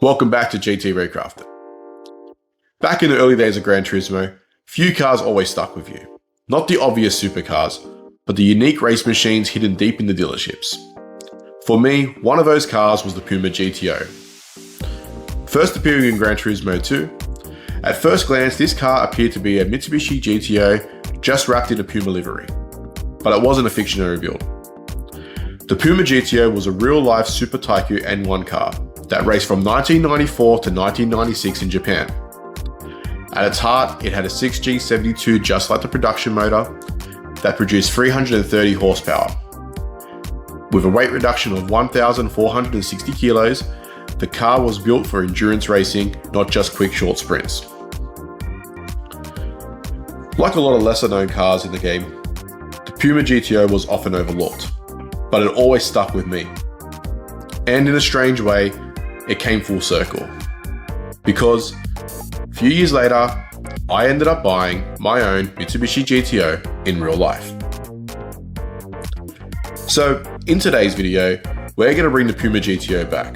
Welcome back to GT Recrafted. Back in the early days of Gran Turismo, few cars always stuck with you. Not the obvious supercars, but the unique race machines hidden deep in the dealerships. For me, one of those cars was the Puma GTO. First appearing in Gran Turismo 2, at first glance this car appeared to be a Mitsubishi GTO just wrapped in a Puma livery, but it wasn't a fictionary build. The Puma GTO was a real-life Super Taikyu N1 car that raced from 1994 to 1996 in Japan. At its heart, it had a 6 GT7 just like the production motor that produced 330 horsepower. With a weight reduction of 1,460 kilos, the car was built for endurance racing, not just quick short sprints. Like a lot of lesser known cars in the game, the Puma GTO was often overlooked, but it always stuck with me. And in a strange way, it came full circle. Because a few years later, I ended up buying my own Mitsubishi GTO in real life. So in today's video, we're going to bring the Puma GTO back.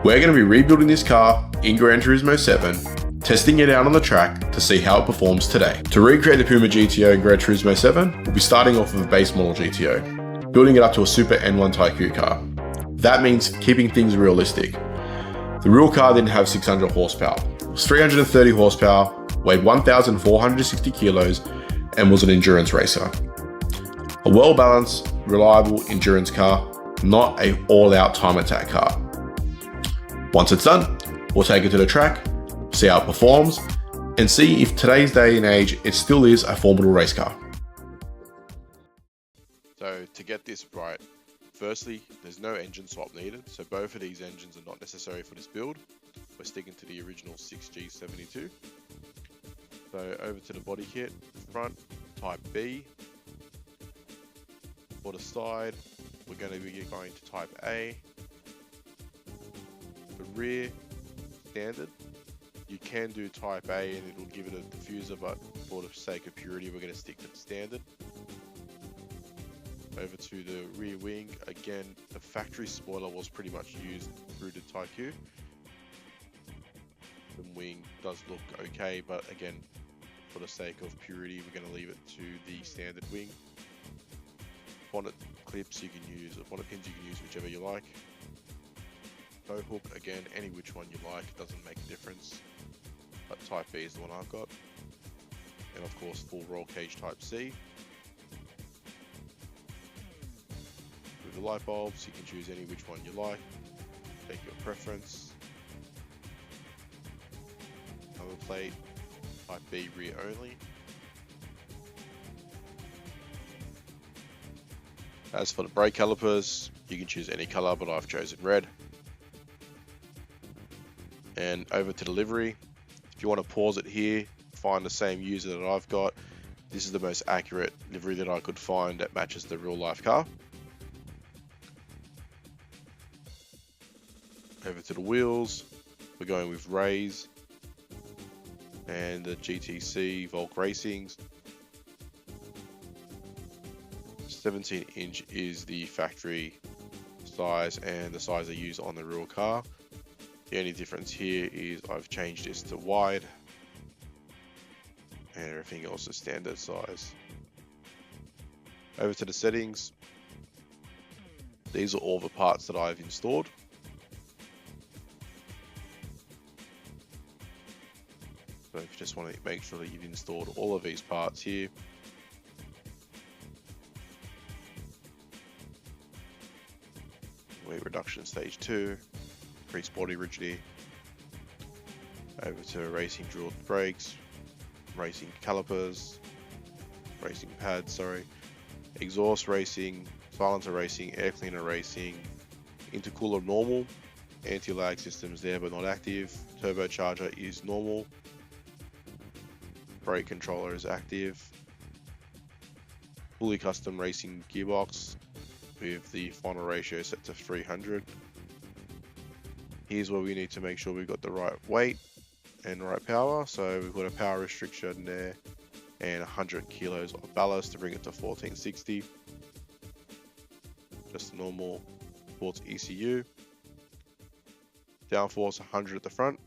We're going to be rebuilding this car in Gran Turismo 7, testing it out on the track to see how it performs today. To recreate the Puma GTO in Gran Turismo 7, we'll be starting off with a base model GTO, building it up to a Super N1 Taikyu car. That means keeping things realistic. The real car didn't have 600 horsepower. It was 330 horsepower, weighed 1,460 kilos, and was an endurance racer. A well-balanced, reliable endurance car, not an all-out time attack car. Once it's done, we'll take it to the track, see how it performs, and see if today's day and age it still is a formidable race car. So to get this right, firstly, there's no engine swap needed, so both of these engines are not necessary for this build. We're sticking to the original 6G72. So over to the body kit, front, type B. For the side, we're going to be going to type A. The rear, standard. You can do type A and it'll give it a diffuser, but for the sake of purity, we're going to stick to the standard. Over to the rear wing, again, the factory spoiler was pretty much used through the Taikyu. The wing does look okay, but again, for the sake of purity, we're going to leave it to the standard wing. Bonnet clips you can use, or bonnet pins you can use whichever you like. Tow hook, again, any which one you like, doesn't make a difference. But type B is the one I've got. And of course, full roll cage type C. With the light bulbs, you can choose any which one you like. Take your preference. Number plate, type B rear only. As for the brake calipers, you can choose any color, but I've chosen red. And over to the livery. If you want to pause it here, find the same user that I've got. This is the most accurate livery that I could find that matches the real life car. Over to the wheels, we're going with Rays and the GTC Volk Racings. 17-inch is the factory size and the size they use on the real car. The only difference here is I've changed this to wide and everything else is standard size. Over to the settings. These are all the parts that I've installed. So if you just want to make sure that you've installed all of these parts here. Weight reduction stage 2, increased body rigidity. Over to racing drilled brakes, racing calipers, racing pads, exhaust racing, silencer racing, air cleaner racing, intercooler normal, anti-lag systems there but not active, turbocharger is normal, brake controller is active, fully custom racing gearbox with the final ratio set to 300. Here's where we need to make sure we've got the right weight and right power. So we've got a power restriction there and 100 kilos of ballast to bring it to 1460. Just a normal sports ECU. Downforce 100 at the front.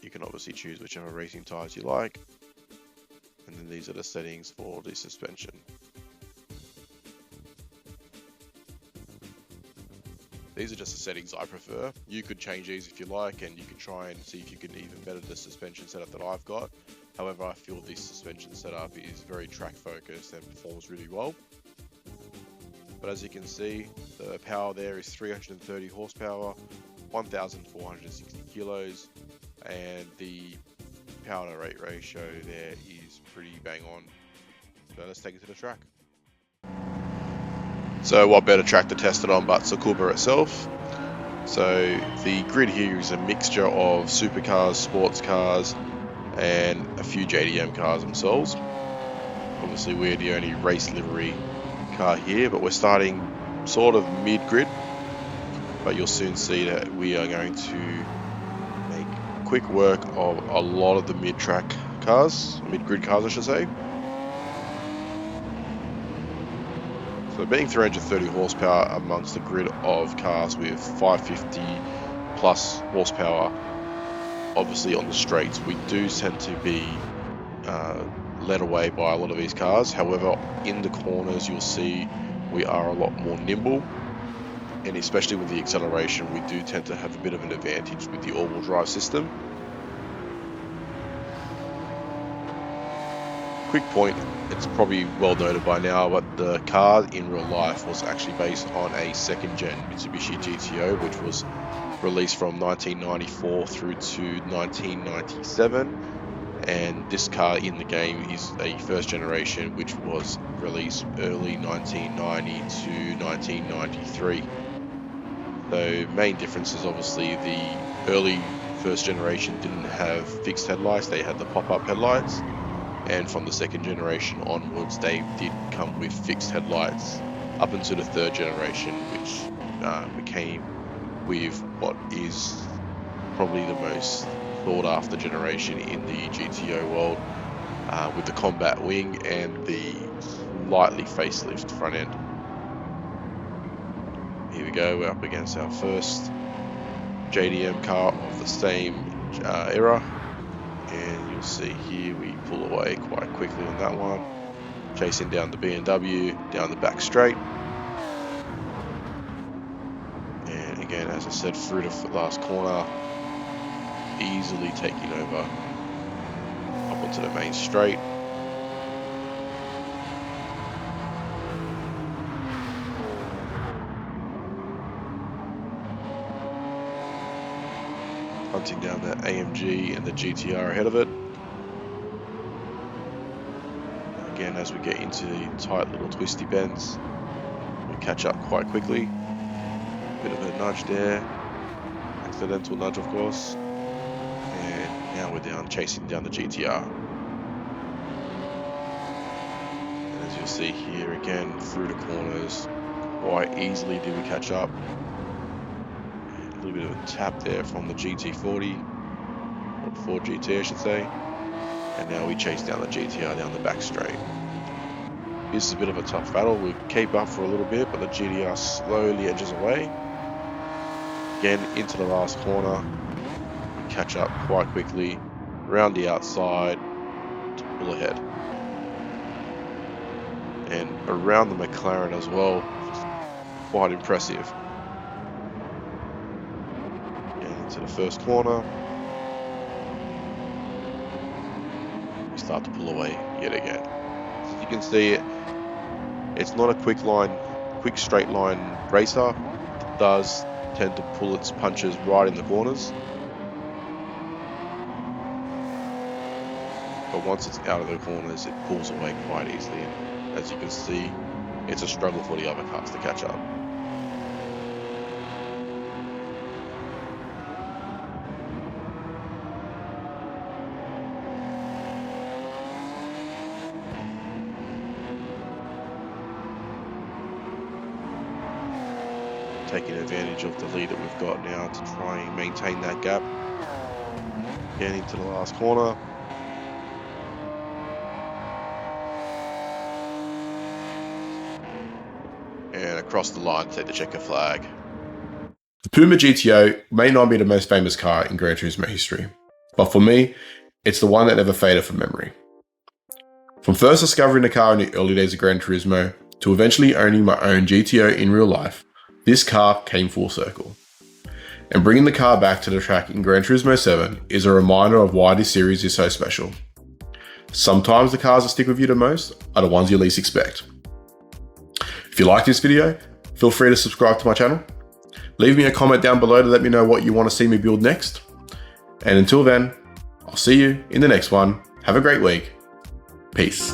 You can obviously choose whichever racing tyres you like. And then these are the settings for the suspension. These are just the settings I prefer. You could change these if you like, and you can try and see if you can even better the suspension setup that I've got. However, I feel this suspension setup is very track focused and performs really well. But as you can see, the power there is 330 horsepower, 1,460 kilos, and the power to rate ratio there is pretty bang on. So let's take it to the track. So what better track to test it on but Tsukuba itself. So the grid here is a mixture of supercars, sports cars, and a few JDM cars themselves. Obviously we're the only race livery car here, but we're starting sort of mid-grid. But you'll soon see that we are going to make quick work of a lot of the mid-track cars, mid-grid cars I should say. So being 330 horsepower amongst a grid of cars with 550 plus horsepower, obviously on the straights, we do tend to be led away by a lot of these cars. However, in the corners, you'll see we are a lot more nimble, and especially with the acceleration, we do tend to have a bit of an advantage with the all-wheel drive system. Quick point, it's probably well noted by now, but the car in real life was actually based on a second-gen Mitsubishi GTO, which was released from 1994 through to 1997. And this car in the game is a first generation, which was released early 1990 to 1993. So main difference is obviously the early first generation didn't have fixed headlights, they had the pop-up headlights. And from the second generation onwards, they did come with fixed headlights up into the third generation, which became with what is probably the most sought after generation in the GTO world, with the combat wing and the slightly facelift front end. Here we go, we're up against our first JDM car of the same era, and you'll see here we pull away quite quickly on that one, chasing down the BMW down the back straight. And again, as I said, through the last corner, easily taking over up onto the main straight. Hunting down that AMG and the GTR ahead of it. Again, as we get into the tight little twisty bends, we catch up quite quickly. Bit of a nudge there, accidental nudge of course. And now we're down, chasing down the GTR. And as you'll see here again, through the corners, quite easily do we catch up. And a little bit of a tap there from the GT40, or Ford GT I should say. And now we chase down the GTR down the back straight. This is a bit of a tough battle. We keep up for a little bit, but the GTR slowly edges away. Again, into the last corner. We catch up quite quickly, round the outside to pull ahead. And around the McLaren as well, quite impressive. And into the first corner. We start to pull away yet again. As you can see, it's not a quick straight line racer. It does tend to pull its punches right in the corners. But once it's out of the corners, it pulls away quite easily. And as you can see, it's a struggle for the other cars to catch up. Taking advantage of the lead that we've got now to try and maintain that gap. Getting into the last corner. And across the line, take the checker flag. The Puma GTO may not be the most famous car in Gran Turismo history, but for me, it's the one that never faded from memory. From first discovering the car in the early days of Gran Turismo to eventually owning my own GTO in real life, this car came full circle. And bringing the car back to the track in Gran Turismo 7 is a reminder of why this series is so special. Sometimes the cars that stick with you the most are the ones you least expect. If you like this video, feel free to subscribe to my channel. Leave me a comment down below to let me know what you want to see me build next. And until then, I'll see you in the next one. Have a great week. Peace.